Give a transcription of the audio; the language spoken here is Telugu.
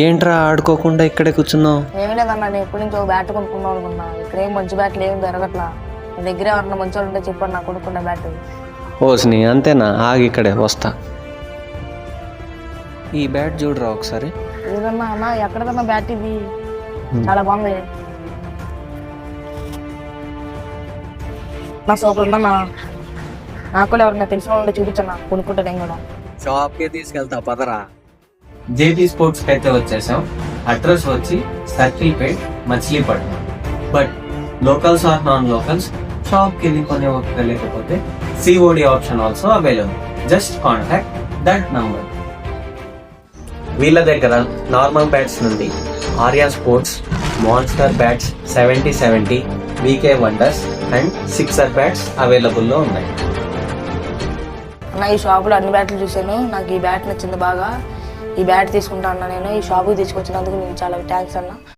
ఏంట్రా ఆడుకోకుండా ఇక్కడే కూర్చున్నావు? ఏమీ లేదన్నా, నేను ఎప్పటి నుంచో బ్యాట్ కొనుక్కుందాం అనుకున్నా. ఇక్కడ ఏం మంచి బ్యాట్లు ఏం దొరకట్లా. నా దగ్గర ఎవరన్నా మంచి వాళ్ళు ఉంటే చెప్పండి, నాకు కొనుక్కున్న బ్యాట్. ఓస్ని అంతేనా, ఆగి ఇక్కడే వస్తా. ఈ బ్యాట్ చూడరా ఒకసారి. ఏదన్నా అన్న, ఎక్కడదన్నా బ్యాట్ ఇది? చాలా బాగుంది. నా సూపర్ ఉందన్నా. నాకు కూడా ఎవరన్నా తెలిసిన వాళ్ళు చూపించన్నా, కొనుక్కుంటా నేను కూడా. షాప్కి తీసుకెళ్తా పదరా. జేపీ స్పోర్ట్స్ కి అయితే వచ్చేసాం. అడ్రస్ వచ్చి Circlepet, Machilipatnam. But locals or non locals shop కి వెళ్ళి కొనే ఓపిక లేకపోతే COD option also available. Just contact that number. వీళ్ళ దగ్గర నార్మల్ బ్యాట్స్ నుండి Arya sports, monster bats 70-70, VK wonders and sixer bats అవైలబుల్లో ఉన్నాయి. అన్న, ఈ షాపులో అన్ని బ్యాట్లు చూశాను, నాకు ఈ బ్యాట్ నచ్చింది బాగా. ఈ బ్యాట్ తీసుకుంటా అన్న. నేను ఈ షాపుకి తీసుకొచ్చినందుకు నేను చాలా థ్యాంక్స్ అన్న.